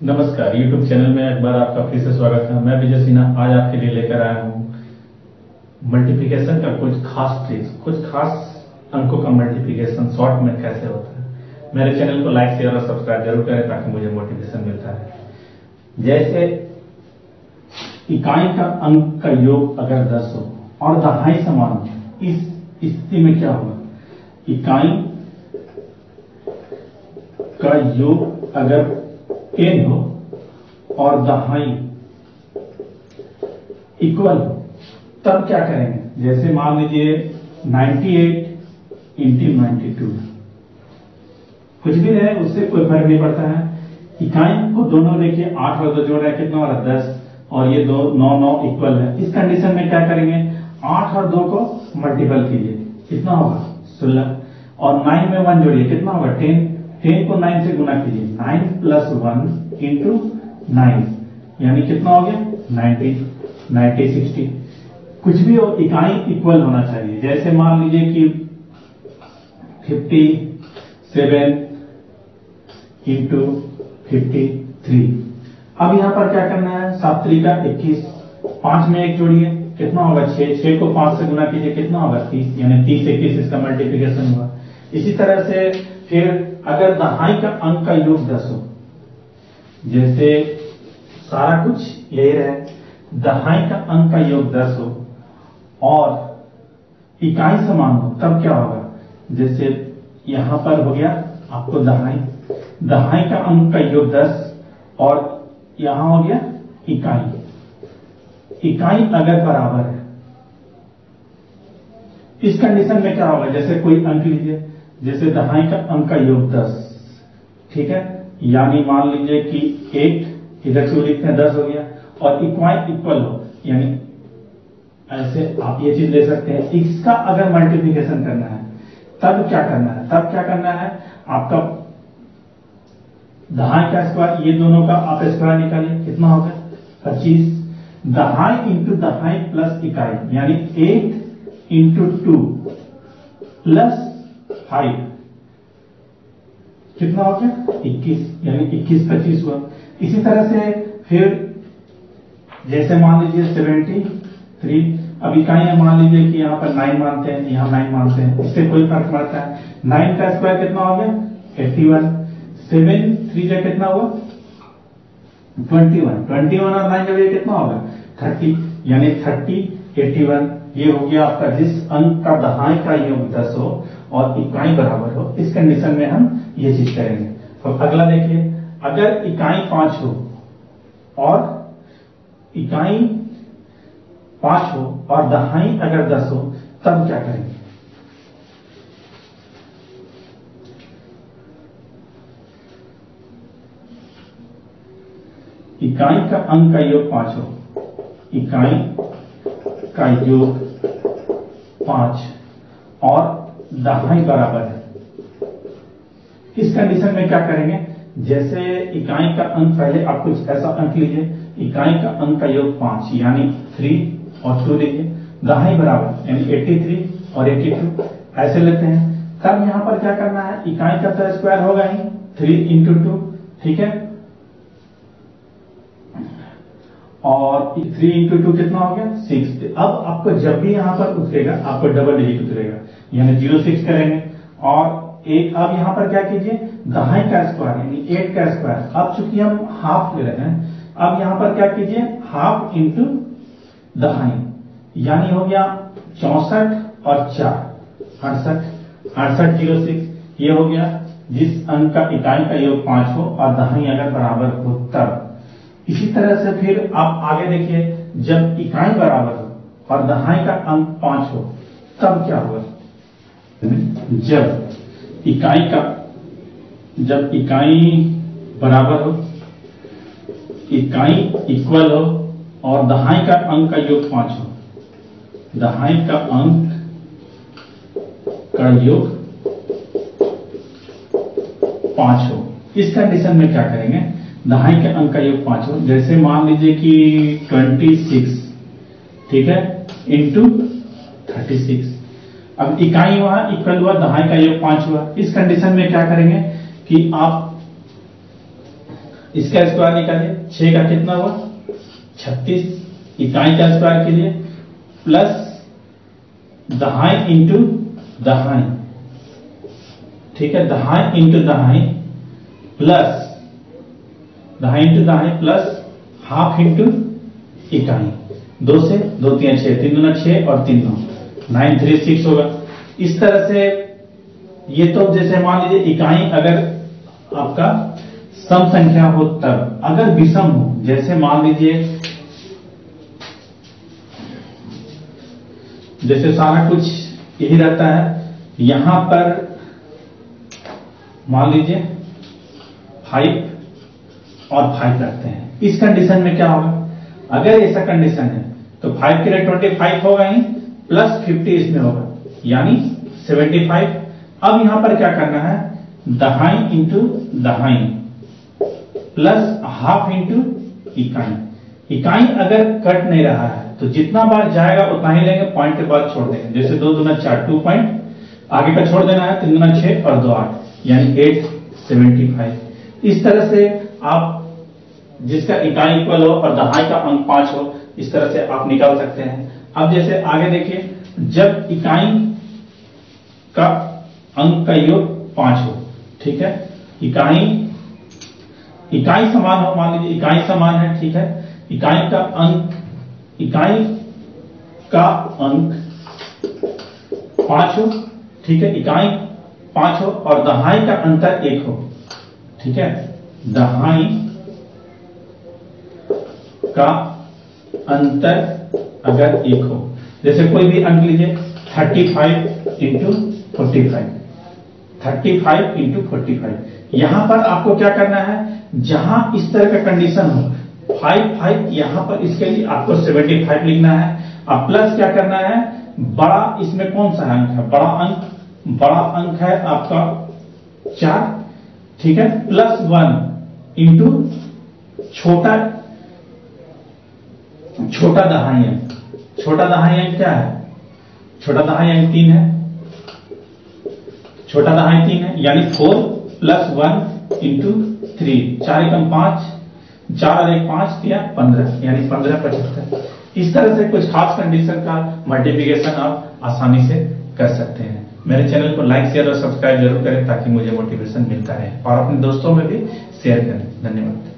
नमस्कार, YouTube channel में एक बार आपका फिर से स्वागत है। मैं विजय सिन्हा आज आपके लिए लेकर आया हूँ मल्टीप्लिकेशन का कुछ खास ट्रिक्स, कुछ खास अंकों का मल्टीप्लिकेशन शॉर्ट में कैसे होता है। मेरे चैनल को लाइक, शेयर और सब्सक्राइब जरूर करें ताकि मुझे मोटिवेशन मिलता रहे। जैसे इकाई का अंक का योग अगर 10 हो और दहाई समान हो, इस स्थिति में क्या होगा? इकाई का योग अगर 10 हो और दहाई इक्वल हो, तब क्या करेंगे? जैसे मान लीजिए 98 इंटू 92, कुछ भी रहे उससे कोई फर्क नहीं पड़ता है। इकाई को दोनों देखिए 8 और 2 जोड़ रहे हैं, कितना हो रहा है? 10, और ये दो 9 9 इक्वल है। इस कंडीशन में क्या करेंगे? 8 और 2 को मल्टीपल कीजिए, कितना होगा? 16, और 9 में 1 जोड़िए, कितना होगा? 10। 10 को 9 से गुना कीजिए, 9 प्लस 1 इंटू 9, यानी कितना हो गया? 90 90 60। कुछ भी हो, इकाई इक्वल होना चाहिए। जैसे मान लीजिए कि 57 इंटू 53। अब यहां पर क्या करना है? 7 3 का 21, 5 में 1 जोड़िए, कितना होगा? 6। 6 को 5 से गुना कीजिए, कितना होगा? 30, यानी 30 21 इसका मल्टीप्लिकेशन हुआ। इसी तरह से फिर अगर दहाई का अंक का योग 10 हो, जैसे सारा कुछ यही रहे, दहाई का अंक का योग 10 हो और इकाई समान हो, तब क्या होगा? जैसे यहां पर हो गया आपको दहाई का अंक का योग 10 और यहां हो गया इकाई अगर बराबर है, इस कंडीशन में क्या होगा? जैसे कोई अंक लीजिए, जैसे दहाई का अंक का योग 10, ठीक है, यानी मान लीजिए कि 8 इधर से लिखते हैं 10 हो गया, और इक्वाई इक्वल हो, यानी ऐसे आप ये चीज ले सकते हैं। इसका अगर मल्टीप्लिकेशन करना है तब क्या करना है? आपका दहाई का स्क्वायर, ये दोनों का आप स्क्वायर निकालिए, कितना होगा? 25। दहाई इंटू दहाई प्लस इकाई, यानी 8 इंटू 2 प्लस 5, कितना हो गया? 21, यानी 21 25 हुआ। इसी तरह से फिर जैसे मान लीजिए 73, अब इकाइयां मान लीजिए कि यहाँ पर 9 मानते हैं, यहाँ 9 मानते हैं, इससे कोई फर्क पड़ता है। 9 का स्क्वायर कितना हो गया? 81। 7 3 जा कितना हुआ? 21। 21 और 9 का कितना होगा? 30, यानी 30 81। ये हो गया आपका जिस अंक का दहाई का योग 10 हो और इकाई बराबर हो, इस कंडीशन में हम ये चीज करेंगे। तो अगला देखिए, अगर इकाई 5 हो और इकाई 5 हो और दहाई अगर 10 हो, तब क्या करेंगे? इकाई का अंक का योग 5 हो, इकाई का योग 5 और दहाई बराबर है, इस कंडीशन में क्या करेंगे? जैसे इकाई का अंक, पहले आप कुछ ऐसा अंक लीजिए, इकाई का अंक का योग 5 यानी 3 और 2 लीजिए, दहाई बराबर यानी 83 और 82 ऐसे लेते हैं। तब यहां पर क्या करना है? इकाई का तो स्क्वायर होगा ही, 3 इंटू 2, ठीक है, और 3 इंटू 2 कितना हो गया? 6। अब आपको जब भी यहां पर उतरेगा, आपको डबल डिजिट उतरेगा, यानी 06 करेंगे। और एक अब यहां पर क्या कीजिए? दहाई का स्क्वायर यानी 8 का स्क्वायर। अब चूंकि हम हाफ ले रहे हैं, अब यहां पर क्या कीजिए? हाफ इंटू दहाई, यानी हो गया 64 और 4 68 68 06। ये हो गया जिस अंक का इकाई का योग 5 हो और दहाई अगर बराबर हो तब। इसी तरह से फिर आप आगे देखिए, जब इकाई बराबर हो और दहाई का अंक 5 हो, तब क्या होगा? जब इकाई बराबर हो, इकाई इक्वल हो और दहाई का अंक का योग 5 हो, दहाई का अंक का योग 5 हो, इस कंडीशन में क्या करेंगे? दहाई के अंक का योग 5 हो, जैसे मान लीजिए कि 26, ठीक है, इंटू 36। अब इकाई वहां इक्वल हुआ, दहाई का योग 5 हुआ। इस कंडीशन में क्या करेंगे कि आप इसका स्क्वायर निकालिए, 6 का कितना हुआ 36, इकाई का स्क्वायर कीजिए प्लस दहाई इंटू दहाई, ठीक है, दहाई इंटू दहाई प्लस दहाई इंटू दहाई प्लस हाफ इंटू इकाई, 2 से 2 3 6, 3 दूना 6 और 3 9 936 होगा। इस तरह से ये तो जैसे मान लीजिए इकाई अगर आपका सम संख्या हो तब, अगर विषम हो जैसे मान लीजिए जैसे सारा कुछ यही रहता है, यहां पर मान लीजिए 5 और 5 रखते हैं, इस कंडीशन में क्या होगा, अगर ऐसा कंडीशन है तो 5 के लिए 25 होगा ही प्लस 50 इसमें होगा यानी 75। अब यहां पर क्या करना है, दहाई इंटू दहाई प्लस हाफ इंटू इकाई, इकाई अगर कट नहीं रहा है तो जितना बार जाएगा उतना ही लेंगे, पॉइंट के बाद छोड़ देंगे, जैसे 2 दूना 4 2 पॉइंट आगे का छोड़ देना है, 3 दूना 6 और 2 8 यानी 875। इस तरह से आप जिसका इकाई इक्वल हो और दहाई का अंक 5 हो, इस तरह से आप निकाल सकते हैं। अब जैसे आगे देखिए, जब इकाई का अंक का योग 5 हो, ठीक है, इकाई समान हो, मान लीजिए इकाई समान है, ठीक है, इकाई का अंक 5 हो, ठीक है, इकाई 5 हो और दहाई का अंतर 1 हो, ठीक है, दहाई का अंतर अगर 1 हो, जैसे कोई भी अंक लीजिए 35 इंटू 45, 35 इंटू 45, यहां पर आपको क्या करना है, जहां इस तरह का कंडीशन हो 5 यहां पर इसके लिए आपको 75 लिखना है। अब प्लस क्या करना है, बड़ा इसमें कौन सा अंक है, बड़ा अंक है आपका 4, ठीक है, प्लस 1 इंटू छोटा दहाई अंक, छोटा दहाई अंक क्या है, छोटा दहाई अंक 3 है, छोटा दहाई 3 है यानी 4 प्लस 1 इंटू 3, 4 एकम 5, 4 और 1 5 दिया 15 यानी 1575। इस तरह से कुछ खास कंडीशन का मल्टीप्लिकेशन आप आसानी से कर सकते हैं। मेरे चैनल को लाइक शेयर और सब्सक्राइब जरूर करें ताकि मुझे मोटिवेशन मिलता रहे और अपने दोस्तों में भी शेयर करें। धन्यवाद।